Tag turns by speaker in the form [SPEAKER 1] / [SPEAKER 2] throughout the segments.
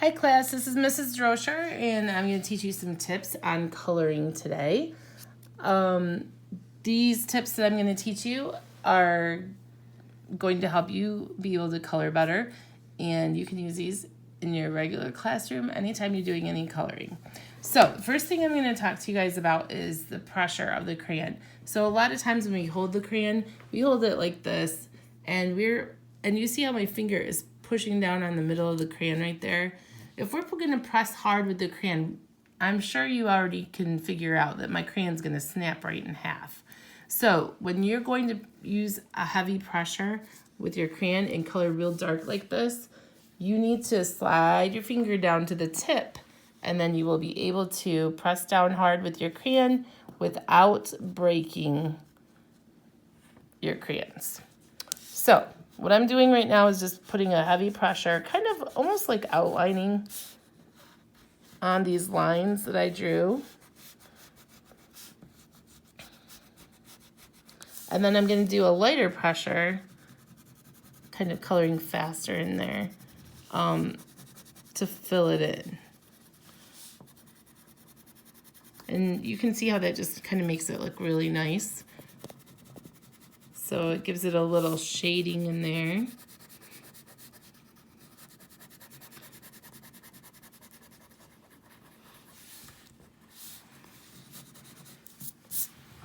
[SPEAKER 1] Hi class, this is Mrs. Droscher and I'm going to teach you some tips on coloring today. These tips that I'm going to teach you are going to help you be able to color better, and you can use these in your regular classroom anytime you're doing any coloring. So first thing I'm going to talk to you guys about is the pressure of the crayon. So a lot of times when we hold the crayon, we hold it like this, and you see how my finger is pushing down on the middle of the crayon right there. If we're going to press hard with the crayon, I'm sure you already can figure out that my crayon's going to snap right in half. So when you're going to use a heavy pressure with your crayon and color real dark like this, you need to slide your finger down to the tip, and then you will be able to press down hard with your crayon without breaking your crayons. So what I'm doing right now is just putting a heavy pressure, kind of almost like outlining on these lines that I drew. And then I'm going to do a lighter pressure, kind of coloring faster in there to fill it in. And you can see how that just kind of makes it look really nice. So it gives it a little shading in there.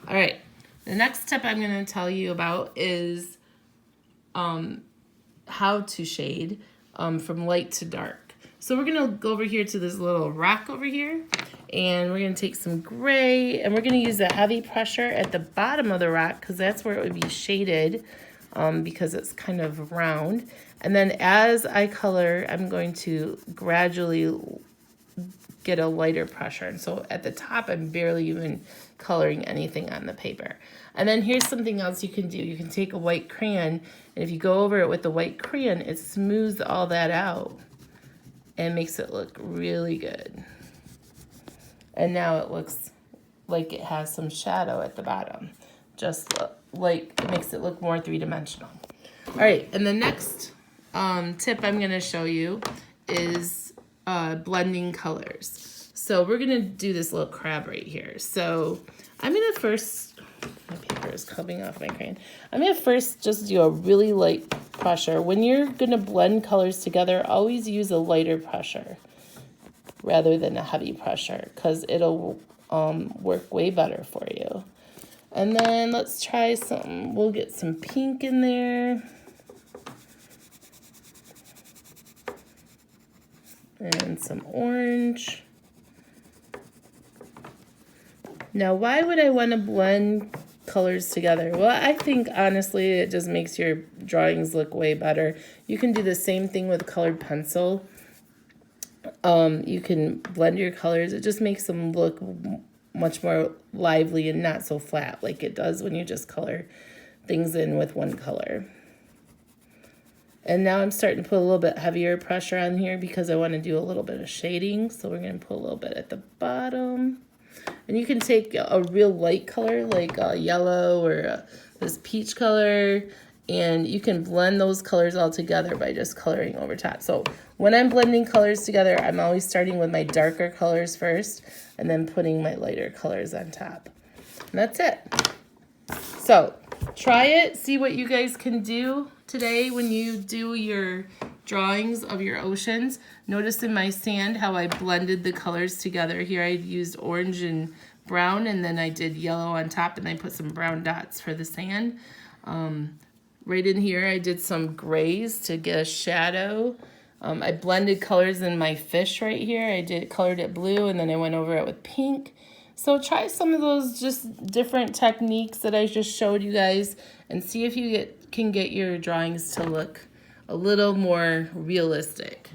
[SPEAKER 1] All right, the next tip I'm going to tell you about is how to shade from light to dark. So we're going to go over here to this little rock over here, and we're going to take some gray, and we're going to use a heavy pressure at the bottom of the rock because that's where it would be shaded because it's kind of round. And then as I color, I'm going to gradually get a lighter pressure. And so at the top, I'm barely even coloring anything on the paper. And then here's something else you can do. You can take a white crayon, and if you go over it with the white crayon, it smooths all that out and makes it look really good. And now it looks like it has some shadow at the bottom, just like it makes it look more three-dimensional. All right, and the next tip I'm going to show you is blending colors. So we're going to do this little crab right here. So I'm going to first, my paper is coming off my crayon. I'm going to first just do a really light pressure. When you're going to blend colors together, always use a lighter pressure rather than a heavy pressure because it'll work way better for you. And then let's try some, we'll get some pink in there. And some orange. Now, why would I want to blend colors together? Well, I think honestly it just makes your drawings look way better. You can do the same thing with colored pencil. You can blend your colors. It just makes them look much more lively and not so flat like it does when you just color things in with one color. And now I'm starting to put a little bit heavier pressure on here because I want to do a little bit of shading. So we're going to put a little bit at the bottom. And you can take a real light color like a yellow or this peach color, and you can blend those colors all together by just coloring over top. So when I'm blending colors together, I'm always starting with my darker colors first and then putting my lighter colors on top. And that's it. So try it, see what you guys can do today when you do your drawings of your oceans. Notice in my sand how I blended the colors together. Here I used orange and brown, and then I did yellow on top, and I put some brown dots for the sand. Right in here I did some grays to get a shadow. I blended colors in my fish right here. I colored it blue, and then I went over it with pink. So try some of those just different techniques that I just showed you guys and see if you can get your drawings to look a little more realistic.